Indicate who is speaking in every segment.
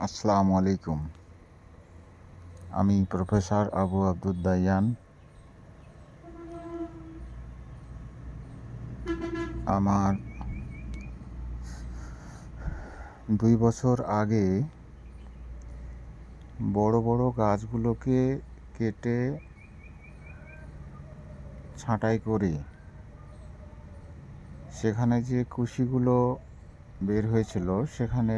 Speaker 1: আসসালামু আলাইকুম। আমি প্রফেসর আবু আবদুদ্দায়ান। আমার ২ বছর আগে বড় বড় গাছগুলোকে কেটে ছাঁটাই করে সেখানে যে কুশিগুলো বের হয়েছিল সেখানে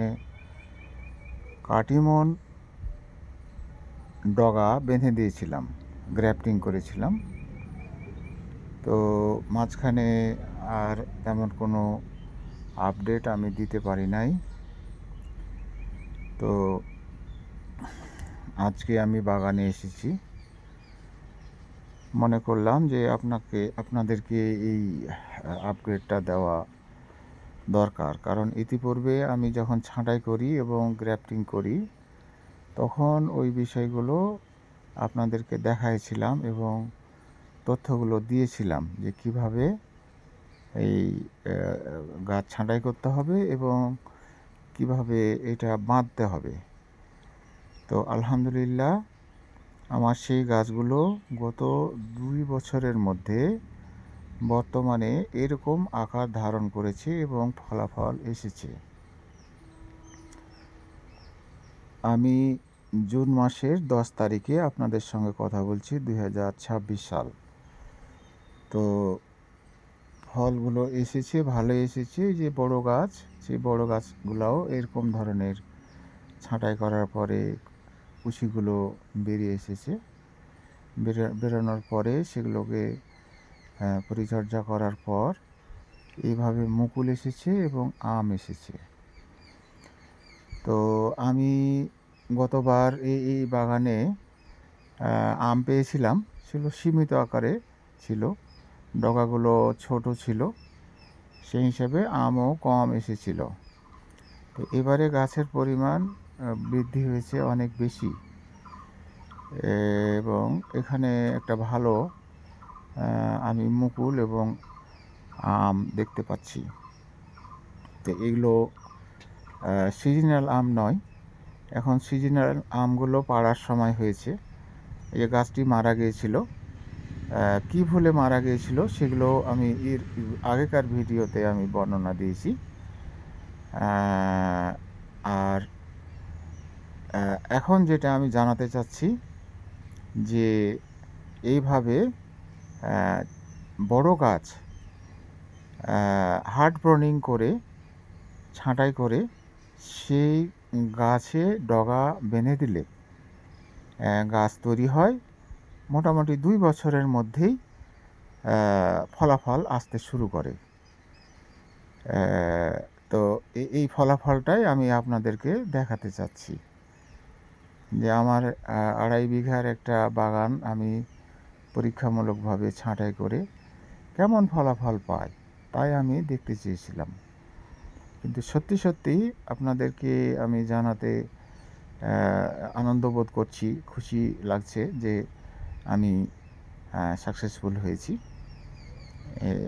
Speaker 1: কাটিমন ডগা বেঁধে দিয়েছিলাম, গ্রাফটিং করেছিলাম। তো মাঝখানে আর তেমন কোনো আপডেট আমি দিতে পারি নাই। তো আজকে আমি বাগানে এসেছি। মনে করলাম যে আপনাদেরকে এই আপগ্রেডটা দেওয়া দরকার। কারণ ইতিপূর্বে আমি যখন ছাঁটাই করি এবং গ্রাফটিং করি তখন ওই বিষয়গুলো আপনাদেরকে দেখাইছিলাম এবং তথ্যগুলো দিয়েছিলাম যে কিভাবে এই গাছ ছাঁটাই করতে হবে এবং কিভাবে এটা বাঁধতে হবে। তো আলহামদুলিল্লাহ আমার সেই গাছগুলো গত ২ বছরের মধ্যে বর্তমানে এরকম আকার ধারণ করেছে এবং ফলাফল এসেছে। আমি জুন মাসের ১০ তারিখে আপনাদের সঙ্গে কথা বলছি, ২০২৬ সাল। তো ফলগুলো এসেছে, ভালো এসেছে। যে বড় গাছ, সেই বড় গাছগুলাও এরকম ধরনের ছাঁটাই করার পরে কুশিগুলো বেরিয়ে এসেছে। বেরোনোর পরে সেগুলোকে পরিচর্যা করার পর এইভাবে মুকুল এসেছে এবং আম এসেছে। তো আমি গতবার এই বাগানে আম পেয়েছিলাম, ছিল সীমিত আকারে ছিল, ডগাগুলো ছোট ছিল, সেই হিসাবে আমও কম এসেছিল। তো এবারে গাছের পরিমাণ বৃদ্ধি হয়েছে অনেক বেশি এবং এখানে একটা ভালো আমি মুকুল এবং আম দেখতে পাচ্ছি। তো এগুলো সিজনাল আম নয়, এখন সিজনাল আমগুলো পাড়ার সময় হয়েছে। এই যে গাছটি মারা গিয়েছিল, কী ভুলে মারা গিয়েছিল সেগুলো আমি এর আগেকার ভিডিওতে আমি বর্ণনা দিয়েছি। আর এখন যেটা আমি জানাতে চাচ্ছি যে এইভাবে বড় গাছ হার্ড প্রুনিং করে ছাঁটাই করে সেই গাছে ডগা বেঁধে দিলে গাছ তৈরি হয় মোটামুটি ২ বছরের মধ্যেই ফলাফল আসতে শুরু করে। তো এই ফলাফলটাই আমি আপনাদেরকে দেখাতে চাচ্ছি যে আমার ২.৫ বিঘার একটা বাগান আমি পরীক্ষামূলকভাবে ছাঁটাই করে কেমন ফলাফল পাই তাই আমি দেখতে চেয়েছিলাম। কিন্তু সত্যি সত্যিই আপনাদেরকে আমি জানাতে আনন্দ বোধ করছি, খুশি লাগছে যে আমি সাকসেসফুল হয়েছি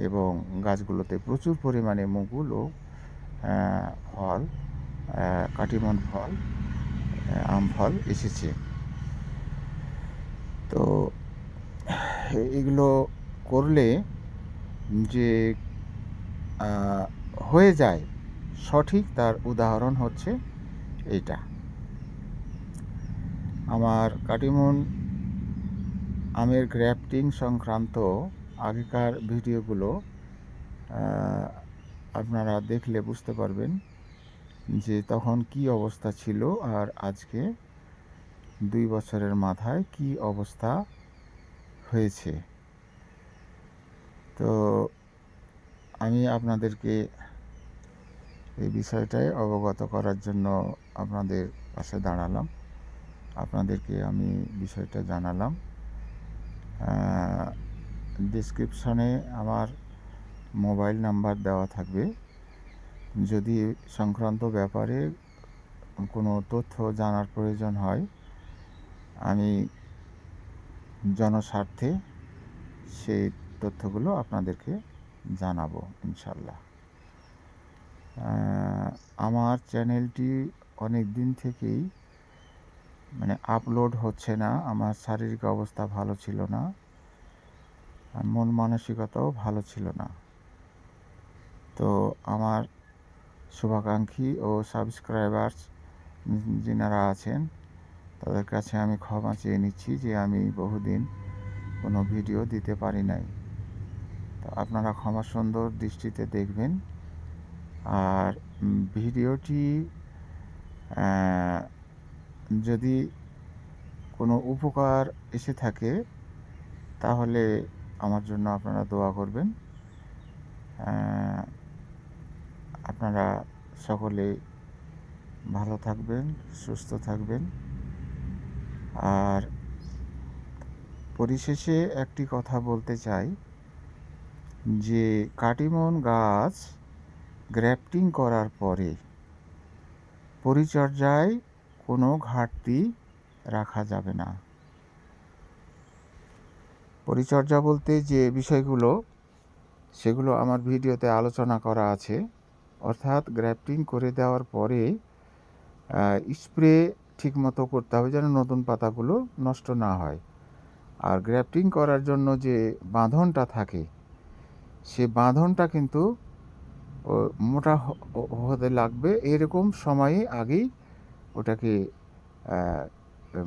Speaker 1: এবং গাছগুলোতে প্রচুর পরিমাণে মুকুল ও ফল, কাটিমন ফল, আম ফল এসেছে। তো এগুলো করলে যে হয়ে যায় সঠিক তার উদাহরণ হচ্ছে এইটা। আমার কাটিমন আমের গ্রাফটিং সংক্রান্ত আগেকার ভিডিওগুলো আপনারা দেখলে বুঝতে পারবেন যে তখন কি অবস্থা ছিল আর আজকে ২ বছরের মাথায় কি অবস্থা হয়েছে। তো আমি আপনাদেরকে এই বিষয়টায় অবগত করার জন্য আপনাদের পাশে দাঁড়ালাম, আপনাদেরকে আমি বিষয়টা জানালাম। ডেসক্রিপশনে আমার মোবাইল নাম্বার দেওয়া থাকবে। যদি সংক্রান্ত ব্যাপারে কোনো তথ্য জানার প্রয়োজন হয় আমি জনস্বার্থে সেই তথ্যগুলো আপনাদেরকে জানাবো ইনশাল্লাহ। আমার চ্যানেলটি অনেক দিন থেকেই মানে আপলোড হচ্ছে না। আমার শারীরিক অবস্থা ভালো ছিল না, আর মন মানসিকতাও ভালো ছিল না। তো আমার শুভাকাঙ্ক্ষী ও সাবস্ক্রাইবার্স যিনারা আছেন, তাদের কাছে আমি ক্ষমা চেয়ে নিচ্ছি যে আমি বহুদিন কোনো ভিডিও দিতে পারি নাই। তো আপনারা ক্ষমা সুন্দর দৃষ্টিতে দেখবেন। আর ভিডিওটি যদি কোনো উপকার এসে থাকে তাহলে আমার জন্য আপনারা দোয়া করবেন। আপনারা সকলে ভালো থাকবেন, সুস্থ থাকবেন। আর পরিশেষে একটি কথা বলতে চাই যে কাটিমন গাছ গ্রাফটিং করার পরে পরিচর্যায় কোনো ঘাটতি রাখা যাবে না। পরিচর্যা বলতে যে বিষয়গুলো, সেগুলো আমার ভিডিওতে আলোচনা করা আছে। অর্থাৎ গ্রাফটিং করে দেওয়ার পরে স্প্রে ঠিকমতো করতে হবে যেন নতুন পাতাগুলো নষ্ট না হয়। আর গ্রাফটিং করার জন্য যে বাঁধনটা থাকে, সে বাঁধনটা কিন্তু মোটা হতে লাগবে। এরকম সময়ে আগেই ওটাকে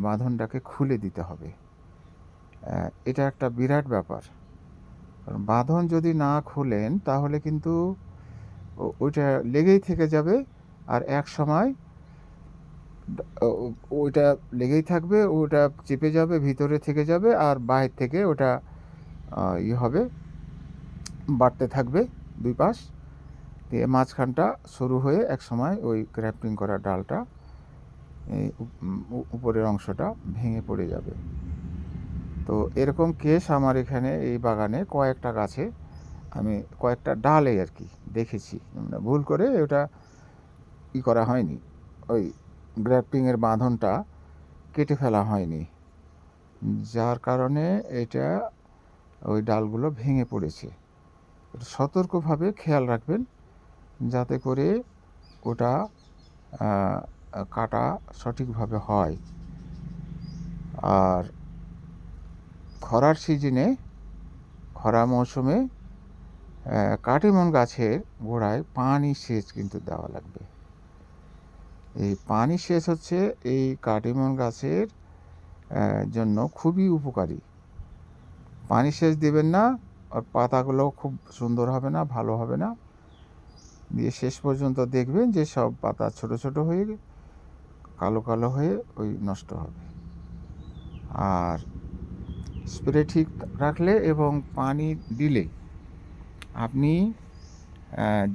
Speaker 1: বাঁধনটাকে খুলে দিতে হবে। এটা একটা বিরাট ব্যাপার। কারণ বাঁধন যদি না খোলেন তাহলে কিন্তু ওইটা লেগেই থেকে যাবে, আর এক সময় ওইটা লেগেই থাকবে, ওটা চেপে যাবে, ভিতরে থেকে যাবে, আর বাইরে থেকে ওটা হবে, বাড়তে থাকবে দুই পাশ দিয়ে, মাঝখানটা শুরু হয়ে এক সময় ওই গ্রাফটিং করা ডালটা উপরের অংশটা ভেঙে পড়ে যাবে। তো এরকম কেস আমার এখানে এই বাগানে কয়েকটা গাছে, আমি কয়েকটা ডালে আর কি দেখেছি। ভুল করে ওটা করা হয়নি, ওই গ্রাফটিংয়ের বাঁধনটা কেটে ফেলা হয়নি, যার কারণে এটা ওই ডালগুলো ভেঙে পড়েছে। সতর্কভাবে খেয়াল রাখবেন যাতে করে ওটা কাটা সঠিকভাবে হয়। আর খরার সিজনে, খরা মৌসুমে কাটিমন গাছের গোড়ায় পানি সেচ কিন্তু দেওয়া লাগবে। এই পানি সেচ হচ্ছে এই কাটিমন গাছের জন্য খুবই উপকারী। পানি সেচ দেবেন না, আর পাতাগুলো খুব সুন্দর হবে না, ভালো হবে না। দিয়ে শেষ পর্যন্ত দেখবেন যে সব পাতা ছোট ছোট হয়ে কালো কালো হয়ে ওই নষ্ট হবে। আর স্প্রে ঠিক রাখলে এবং পানি দিলে আপনি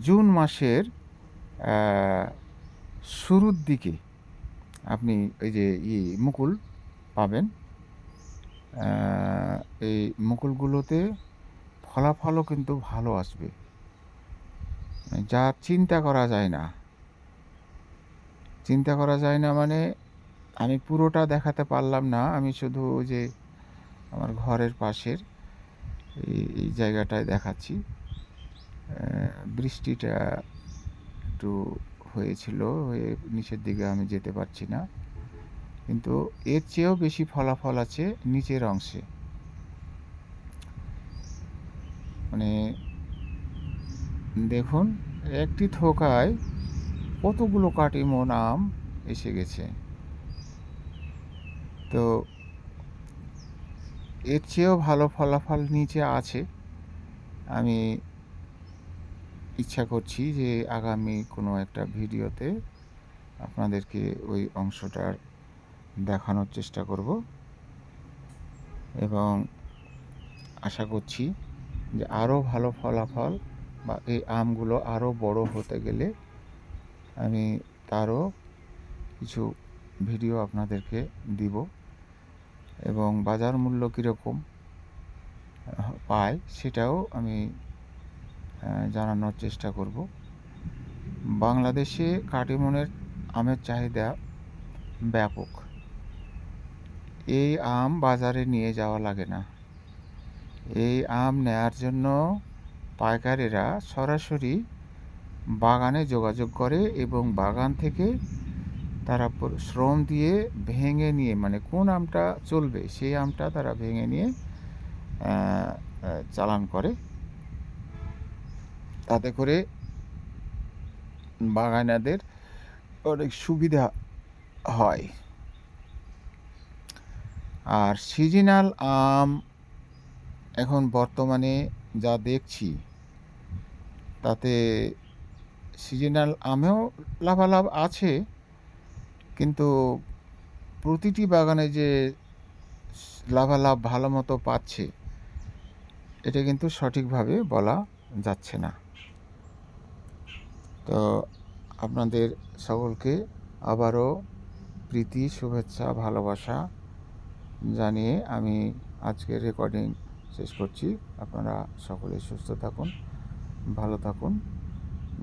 Speaker 1: জুন মাসের শুরুর দিকে আপনি এই যে মুকুল পাবেন। এই মুকুলগুলোতে ফলাফলও কিন্তু ভালো আসবে, যা চিন্তা করা যায় না। চিন্তা করা যায় না মানে আমি পুরোটা দেখাতে পারলাম না, আমি শুধু যে আমার ঘরের পাশের এই জায়গাটায় দেখাচ্ছি। বৃষ্টিটা একটু হয়েছিল, হয়ে নিচের দিকে আমি যেতে পারছি না, কিন্তু এর চেয়েও বেশি ফলাফল আছে নিচের অংশে। মানে দেখুন, একটি থোকায় কতগুলো কাটিমন আম এসে গেছে। তো এর চেয়েও ভালো ফলাফল নিচে আছে। আমি ইচ্ছা করছি যে আগামী কোনো একটা ভিডিওতে আপনাদেরকে ওই অংশটার দেখানোর চেষ্টা করব, এবং আশা করছি যে আরও ভালো ফলাফল বা এই আমগুলো আরও বড় হতে গেলে আমি তারও কিছু ভিডিও আপনাদেরকে দিব, এবং বাজার মূল্য কীরকম পায় সেটাও আমি জানানোর চেষ্টা করব। বাংলাদেশে কাটিমনের আমের চাহিদা ব্যাপক। এই আম বাজারে নিয়ে যাওয়া লাগে না। এই আম নেয়ার জন্য পাইকারেরা সরাসরি বাগানে যোগাযোগ করে এবং বাগান থেকে তারা শ্রম দিয়ে ভেঙে নিয়ে, মানে কোন আমটা চলবে সেই আমটা তারা ভেঙে নিয়ে চালান করে। তাতে করে বাগানাদের অনেক সুবিধা হয়। আর সিজনাল আম এখন বর্তমানে যা দেখছি, তাতে সিজনাল আমেও লাভালাভ আছে, কিন্তু প্রতিটি বাগানে যে লাভালাভ ভালো মতো পাচ্ছে, এটা কিন্তু সঠিকভাবে বলা যাচ্ছে না। তো আপনাদের সকলকে আবারও প্রীতি, শুভেচ্ছা, ভালোবাসা জানিয়ে আমি আজকের রেকর্ডিং শেষ করছি। আপনারা সকলে সুস্থ থাকুন, ভালো থাকুন।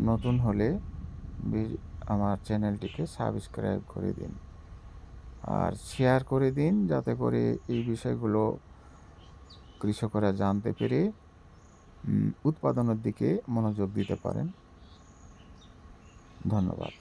Speaker 1: নতুন হলে আমার চ্যানেলটিকে সাবস্ক্রাইব করে দিন আর শেয়ার করে দিন, যাতে করে এই বিষয়গুলো কৃষকরা জানতে পেরে উৎপাদনের দিকে মনোযোগ দিতে পারেন। ধন্যবাদ।